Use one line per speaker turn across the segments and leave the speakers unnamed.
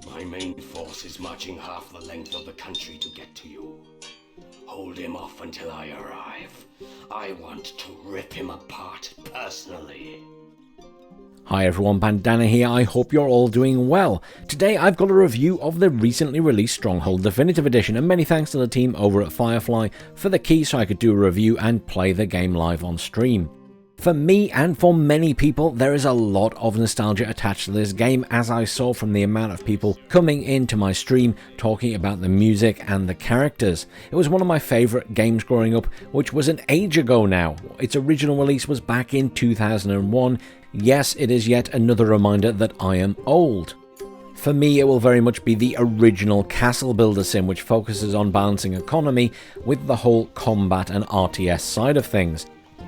My main force is marching half the length of the country to get to you. Hold him off until I arrive. I want to rip him apart personally.
Hi everyone, Bandanner here. I hope you're all doing well. Today I've got a review of the recently released Stronghold Definitive Edition, and many thanks to the team over at Firefly for the key so I could do a review and play the game live on stream. For me and for many people, there is a lot of nostalgia attached to this game, as I saw from the amount of people coming into my stream talking about the music and the characters. It was one of my favourite games growing up, which was an age ago now. Its original release was back in 2001. Yes, it is yet another reminder that I am old. For me, it will very much be the original castle builder sim, which focuses on balancing economy with the whole combat and RTS side of things.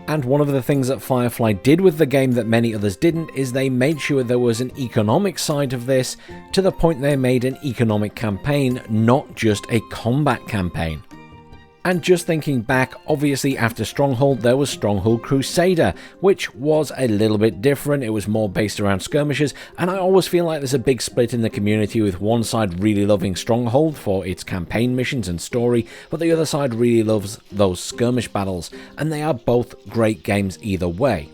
And one of the things that Firefly did with the game that many others didn't is they made sure there was an economic side of this, to the point they made an economic campaign, not just a combat campaign. And just thinking back, obviously after Stronghold there was Stronghold Crusader, which was a little bit different. It was more based around skirmishes, and I always feel like there's a big split in the community, with one side really loving Stronghold for its campaign missions and story, but the other side really loves those skirmish battles, and they are both great games either way.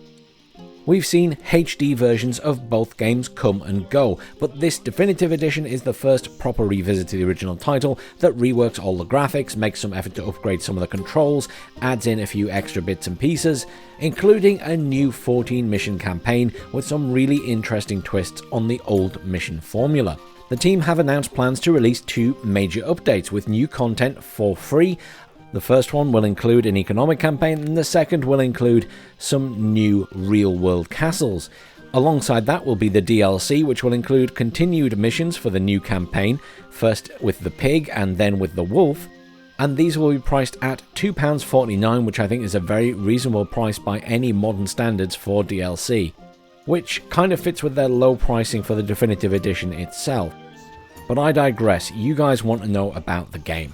We've seen HD versions of both games come and go, but this Definitive Edition is the first proper revisit to the original title that reworks all the graphics, makes some effort to upgrade some of the controls, adds in a few extra bits and pieces, including a new 14 mission campaign with some really interesting twists on the old mission formula. The team have announced plans to release 2 major updates with new content for free. The first one will include an economic campaign, and the second will include some new real-world castles. Alongside that will be the DLC, which will include continued missions for the new campaign, first with the pig and then with the wolf, and these will be priced at £2.49, which I think is a very reasonable price by any modern standards for DLC, which kind of fits with their low pricing for the Definitive Edition itself. But I digress. You guys want to know about the game.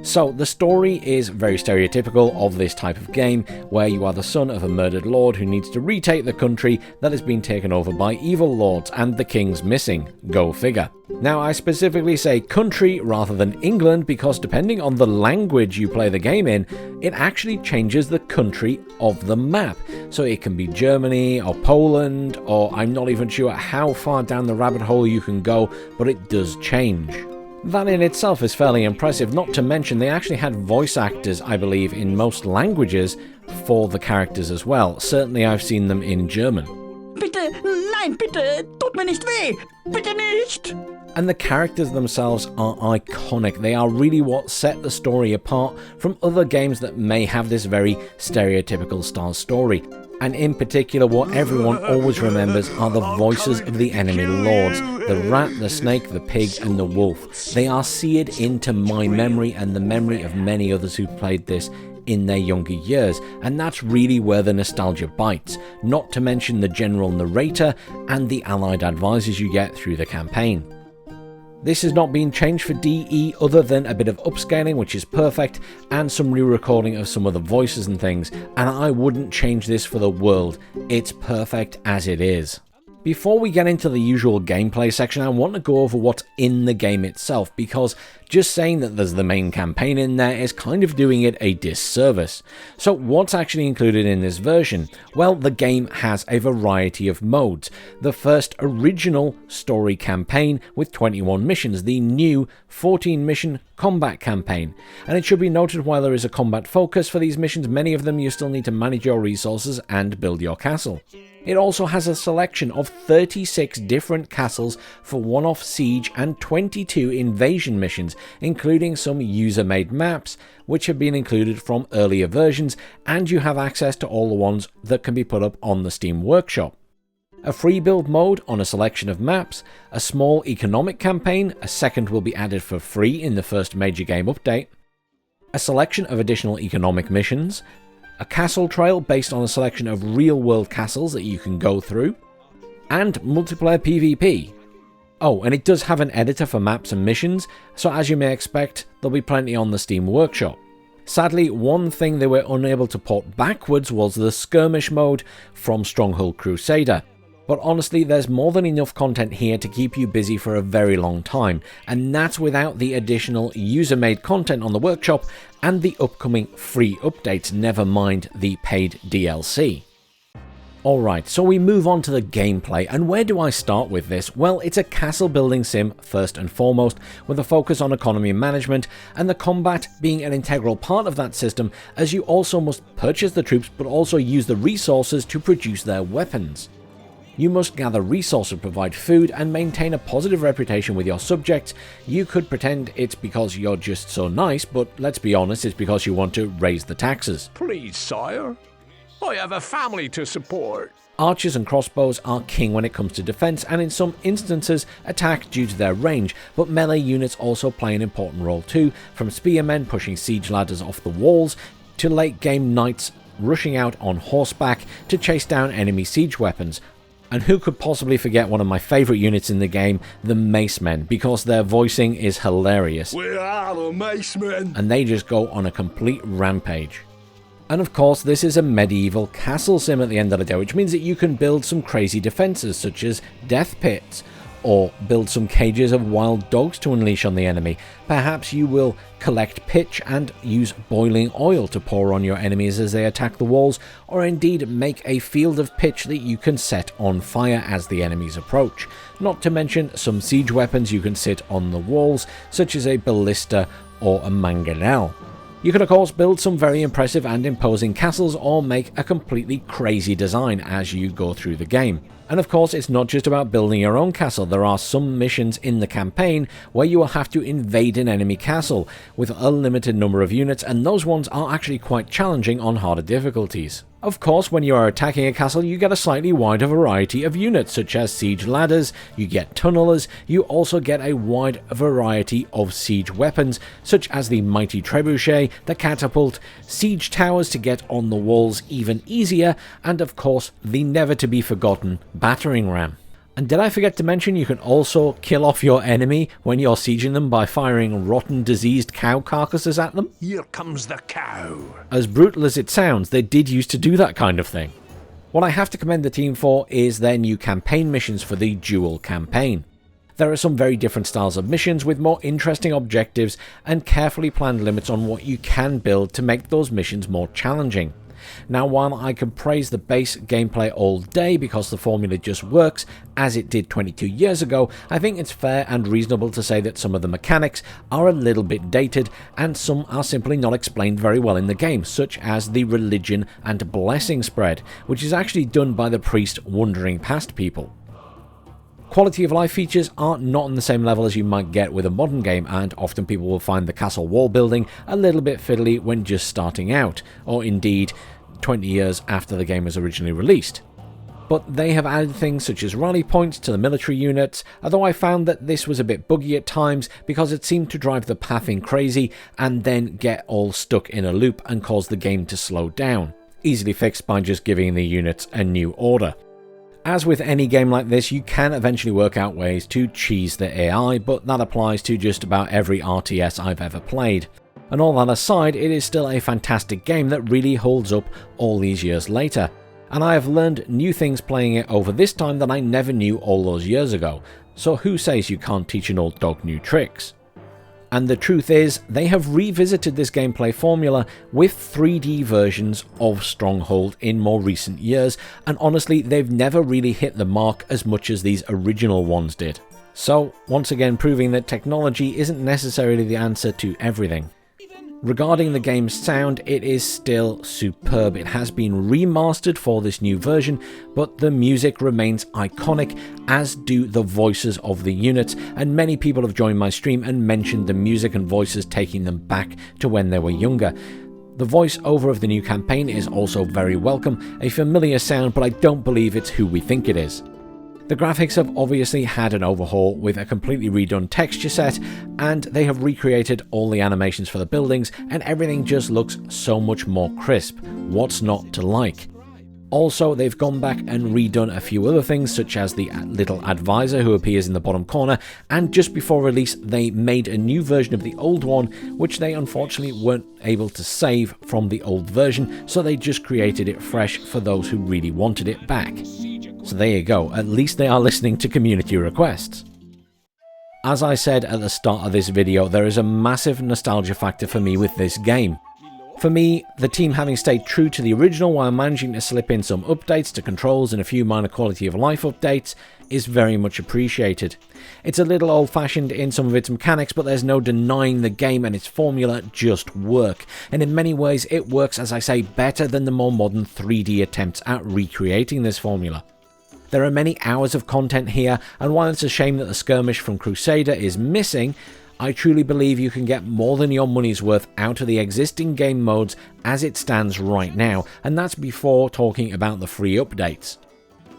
So, the story is very stereotypical of this type of game, where you are the son of a murdered lord who needs to retake the country that has been taken over by evil lords, and the king's missing. Go figure. Now, I specifically say country rather than England because depending on the language you play the game in, it actually changes the country of the map. So it can be Germany or Poland, or I'm not even sure how far down the rabbit hole you can go, but it does change. That in itself is fairly impressive, not to mention they actually had voice actors, I believe, in most languages for the characters as well. Certainly I've seen them in German.
Bitte, nein, bitte, tut mir nicht weh, bitte nicht!
And the characters themselves are iconic. They are really what set the story apart from other games that may have this very stereotypical style story. And in particular, what everyone always remembers are the voices of the enemy lords. The rat, the snake, the pig, and the wolf. They are seared into my memory and the memory of many others who played this in their younger years, and that's really where the nostalgia bites, not to mention the general narrator and the allied advisors you get through the campaign. This has not been changed for DE other than a bit of upscaling, which is perfect, and some re-recording of some of the voices and things, and I wouldn't change this for the world. It's perfect as it is. Before we get into the usual gameplay section, I want to go over what's in the game itself, because just saying that there's the main campaign in there is kind of doing it a disservice. So what's actually included in this version? Well, the game has a variety of modes. The first original story campaign with 21 missions, the new 14 mission combat campaign. And it should be noted, while there is a combat focus for these missions, many of them you still need to manage your resources and build your castle. It also has a selection of 36 different castles for one-off siege and 22 invasion missions, including some user-made maps, which have been included from earlier versions, and you have access to all the ones that can be put up on the Steam Workshop. A free build mode on a selection of maps, a small economic campaign, a second will be added for free in the first major game update, a selection of additional economic missions, a castle trail based on a selection of real-world castles that you can go through, and multiplayer PvP. Oh, and it does have an editor for maps and missions, so as you may expect, there'll be plenty on the Steam Workshop. Sadly, one thing they were unable to port backwards was the skirmish mode from Stronghold Crusader. But honestly, there's more than enough content here to keep you busy for a very long time, and that's without the additional user-made content on the workshop and the upcoming free updates, never mind the paid DLC. Alright, so we move on to the gameplay, and where do I start with this? Well, it's a castle building sim first and foremost, with a focus on economy management, and the combat being an integral part of that system, as you also must purchase the troops but also use the resources to produce their weapons. You must gather resources, provide food, and maintain a positive reputation with your subjects. You could pretend it's because you're just so nice, but let's be honest, it's because you want to raise the taxes.
Please, sire. I have a family to support.
Archers and crossbows are king when it comes to defense, and in some instances attack due to their range, but melee units also play an important role too, from spearmen pushing siege ladders off the walls, to late game knights rushing out on horseback to chase down enemy siege weapons. And who could possibly forget one of my favourite units in the game, the Macemen, because their voicing is hilarious.
We are the Macemen!
And they just go on a complete rampage. And of course, this is a medieval castle sim at the end of the day, which means that you can build some crazy defences, such as death pits, or build some cages of wild dogs to unleash on the enemy. Perhaps you will collect pitch and use boiling oil to pour on your enemies as they attack the walls, or indeed make a field of pitch that you can set on fire as the enemies approach. Not to mention some siege weapons you can sit on the walls, such as a ballista or a mangonel. You can of course build some very impressive and imposing castles, or make a completely crazy design as you go through the game. And of course, it's not just about building your own castle. There are some missions in the campaign where you will have to invade an enemy castle with a limited number of units, and those ones are actually quite challenging on harder difficulties. Of course, when you are attacking a castle, you get a slightly wider variety of units, such as siege ladders, you get tunnelers, you also get a wide variety of siege weapons, such as the mighty trebuchet, the catapult, siege towers to get on the walls even easier, and of course, the never-to-be-forgotten battering ram. And did I forget to mention you can also kill off your enemy when you're sieging them by firing rotten, diseased cow carcasses at them?
Here comes the cow.
As brutal as it sounds, they did used to do that kind of thing. What I have to commend the team for is their new campaign missions for the dual campaign. There are some very different styles of missions with more interesting objectives and carefully planned limits on what you can build to make those missions more challenging. Now, while I can praise the base gameplay all day because the formula just works as it did 22 years ago, I think it's fair and reasonable to say that some of the mechanics are a little bit dated and some are simply not explained very well in the game, such as the religion and blessing spread, which is actually done by the priest wandering past people. Quality of life features are not on the same level as you might get with a modern game, and often people will find the castle wall building a little bit fiddly when just starting out, or indeed 20 years after the game was originally released. But they have added things such as rally points to the military units, although I found that this was a bit buggy at times because it seemed to drive the pathing crazy and then get all stuck in a loop and cause the game to slow down. Easily fixed by just giving the units a new order. As with any game like this, you can eventually work out ways to cheese the AI, but that applies to just about every RTS I've ever played. And all that aside, it is still a fantastic game that really holds up all these years later. And I have learned new things playing it over this time that I never knew all those years ago. So who says you can't teach an old dog new tricks? And the truth is, they have revisited this gameplay formula with 3D versions of Stronghold in more recent years, and honestly, they've never really hit the mark as much as these original ones did. So, once again proving that technology isn't necessarily the answer to everything. Regarding the game's sound, it is still superb. It has been remastered for this new version, but the music remains iconic, as do the voices of the units, and many people have joined my stream and mentioned the music and voices taking them back to when they were younger. The voiceover of the new campaign is also very welcome, a familiar sound, but I don't believe it's who we think it is. The graphics have obviously had an overhaul with a completely redone texture set, and they have recreated all the animations for the buildings, and everything just looks so much more crisp. What's not to like? Also, they've gone back and redone a few other things, such as the little advisor who appears in the bottom corner, and just before release they made a new version of the old one, which they unfortunately weren't able to save from the old version, so they just created it fresh for those who really wanted it back. So there you go, at least they are listening to community requests. As I said at the start of this video, there is a massive nostalgia factor for me with this game. For me, the team having stayed true to the original while managing to slip in some updates to controls and a few minor quality of life updates is very much appreciated. It's a little old-fashioned in some of its mechanics, but there's no denying the game and its formula just work. And in many ways, it works, as I say, better than the more modern 3D attempts at recreating this formula. There are many hours of content here, and while it's a shame that the skirmish from Crusader is missing, I truly believe you can get more than your money's worth out of the existing game modes as it stands right now, and that's before talking about the free updates.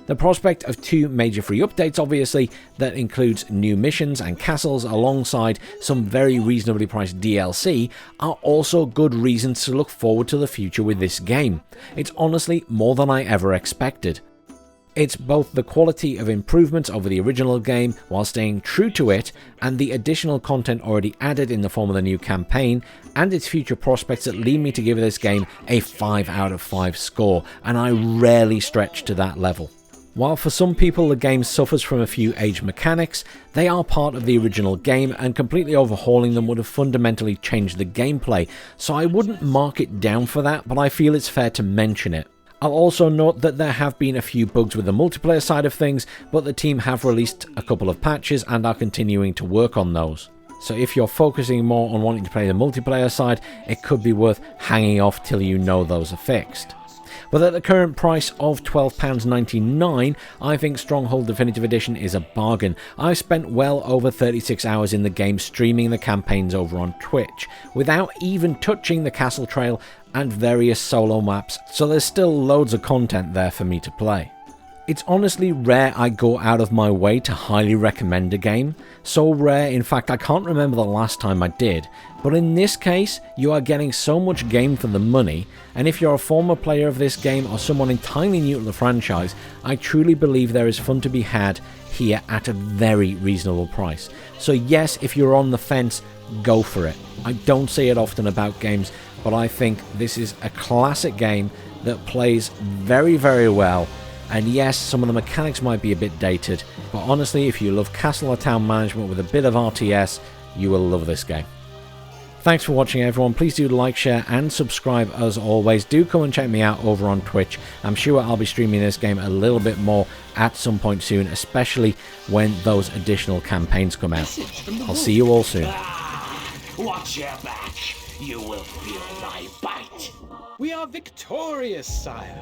The prospect of 2 major free updates, obviously, that includes new missions and castles alongside some very reasonably priced DLC, are also good reasons to look forward to the future with this game. It's honestly more than I ever expected. It's both the quality of improvements over the original game while staying true to it, and the additional content already added in the form of the new campaign, and its future prospects that lead me to give this game a 5 out of 5 score, and I rarely stretch to that level. While for some people the game suffers from a few aged mechanics, they are part of the original game, and completely overhauling them would have fundamentally changed the gameplay, so I wouldn't mark it down for that, but I feel it's fair to mention it. I'll also note that there have been a few bugs with the multiplayer side of things, but the team have released a couple of patches and are continuing to work on those. So if you're focusing more on wanting to play the multiplayer side, it could be worth hanging off till you know those are fixed. But at the current price of £12.99, I think Stronghold Definitive Edition is a bargain. I've spent well over 36 hours in the game streaming the campaigns over on Twitch, without even touching the castle trail and various solo maps, so there's still loads of content there for me to play. It's honestly rare I go out of my way to highly recommend a game. So rare, in fact, I can't remember the last time I did. But in this case, you are getting so much game for the money, and if you're a former player of this game or someone entirely new to the franchise, I truly believe there is fun to be had here at a very reasonable price. So yes, if you're on the fence, go for it. I don't say it often about games, but I think this is a classic game that plays very, very well. And yes, some of the mechanics might be a bit dated, but honestly, if you love castle or town management with a bit of RTS, you will love this game. Thanks for watching, everyone. Please do like, share and subscribe as always. Do come and check me out over on Twitch. I'm sure I'll be streaming this game a little bit more at some point soon, especially when those additional campaigns come out. I'll see you all soon.
Watch your back. You will feel my bite.
We are victorious, sire.